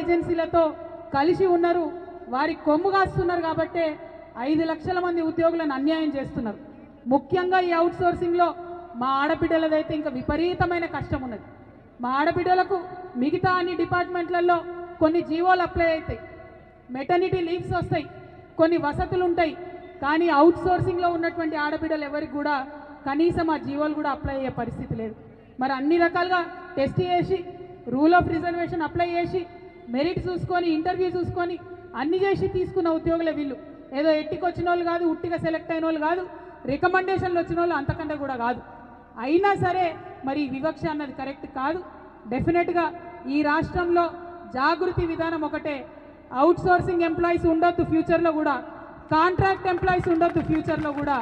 ఏజెన్సీలతో కలిసి ఉన్నారు, వారి కొమ్ము కాస్తున్నారు కాబట్టే 5 లక్షల మంది ఉద్యోగులను అన్యాయం చేస్తున్నారు. ముఖ్యంగా ఈ అవుట్సోర్సింగ్లో మా ఆడబిడ్డలదైతే ఇంకా విపరీతమైన కష్టం ఉన్నది. మా ఆడబిడ్డలకు మిగతా అన్ని డిపార్ట్మెంట్లలో కొన్ని జీవోలు అప్లై అవుతాయి, మెటర్నిటీ లీవ్స్ వస్తాయి, కొన్ని వసతులు ఉంటాయి. కానీ అవుట్సోర్సింగ్లో ఉన్నటువంటి ఆడబిడ్డలు ఎవరికి కూడా కనీసం ఆ జీవోలు కూడా అప్లై అయ్యే పరిస్థితి లేదు. మరి అన్ని రకాలుగా టెస్ట్ చేసి రూల్ ఆఫ్ రిజర్వేషన్ అప్లై చేసి మెరిట్ చూసుకొని ఇంటర్వ్యూ చూసుకొని అన్ని చేసి తీసుకున్న ఉద్యోగులే వీళ్ళు. ఏదో ఎట్టికి వచ్చిన వాళ్ళు కాదు, ఉట్టిగా సెలెక్ట్ అయిన వాళ్ళు కాదు, రికమెండేషన్లు వచ్చిన వాళ్ళు అంతకంటే కూడా కాదు. అయినా సరే మరి వివక్ష అన్నది కరెక్ట్ కాదు. డెఫినెట్గా ఈ రాష్ట్రంలో జాగృతి విధానం ఒకటే, అవుట్సోర్సింగ్ ఎంప్లాయీస్ ఉండొద్దు ఫ్యూచర్లో కూడా, కాంట్రాక్ట్ ఎంప్లాయీస్ ఉండొద్దు ఫ్యూచర్లో కూడా.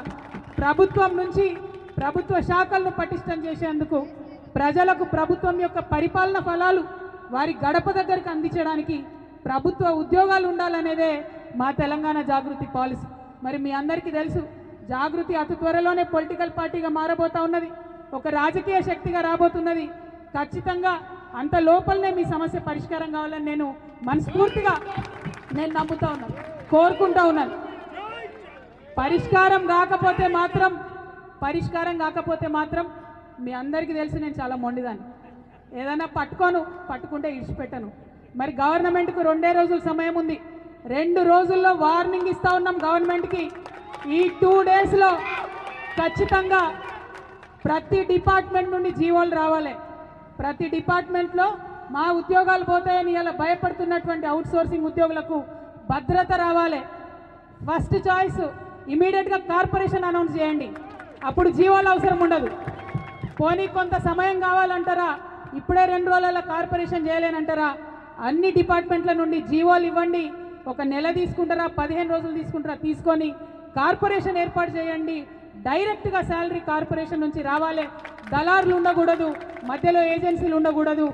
ప్రభుత్వం నుంచి ప్రభుత్వ శాఖలను పటిష్టం చేసేందుకు ప్రజలకు ప్రభుత్వం యొక్క పరిపాలన ఫలాలు వారి గడప దగ్గరికి అందించడానికి ప్రభుత్వ ఉద్యోగాలు ఉండాలనేదే మా తెలంగాణ జాగృతి పాలసీ. మరి మీ అందరికీ తెలుసు, జాగృతి అతి త్వరలోనే పొలిటికల్ పార్టీగా మారబోతా ఉన్నది, ఒక రాజకీయ శక్తిగా రాబోతున్నది. ఖచ్చితంగా అంత లోపలనే మీ సమస్య పరిష్కారం కావాలని నేను మనస్ఫూర్తిగా నమ్ముతా ఉన్నాను, కోరుకుంటా ఉన్నాను. పరిష్కారం కాకపోతే మాత్రం మీ అందరికీ తెలిసి నేను చాలా మొండిదాన్ని, ఏదైనా పట్టుకుంటే ఇడిచిపెట్టను. మరి గవర్నమెంట్కు 2 రోజుల సమయం ఉంది, 2 రోజుల్లో వార్నింగ్ ఇస్తా ఉన్నాం గవర్నమెంట్కి. ఈ 2 డేస్లో ఖచ్చితంగా ప్రతి డిపార్ట్మెంట్ నుండి జీవోలు రావాలి. ప్రతి డిపార్ట్మెంట్లో మా ఉద్యోగాలు పోతాయని ఇలా భయపడుతున్నటువంటి అవుట్సోర్సింగ్ ఉద్యోగులకు భద్రత రావాలి. ఫస్ట్ చాయిస్ ఇమీడియట్గా కార్పొరేషన్ అనౌన్స్ చేయండి, అప్పుడు జీవోలు అవసరం ఉండదు. పోనీ కొంత సమయం కావాలంటారా, ఇప్పుడే 2 రోజుల కార్పొరేషన్ చేయలేనంటారా, అన్ని డిపార్ట్మెంట్ల నుండి జీవోలు ఇవ్వండి. 1 నెల తీసుకుంటారా, 15 రోజులు తీసుకుంటారా, తీసుకొని కార్పొరేషన్ ఏర్పాటు చేయండి. డైరెక్ట్గా శాలరీ కార్పొరేషన్ నుంచి రావాలి, దళారులు ఉండకూడదు, మధ్యలో ఏజెన్సీలు ఉండకూడదు.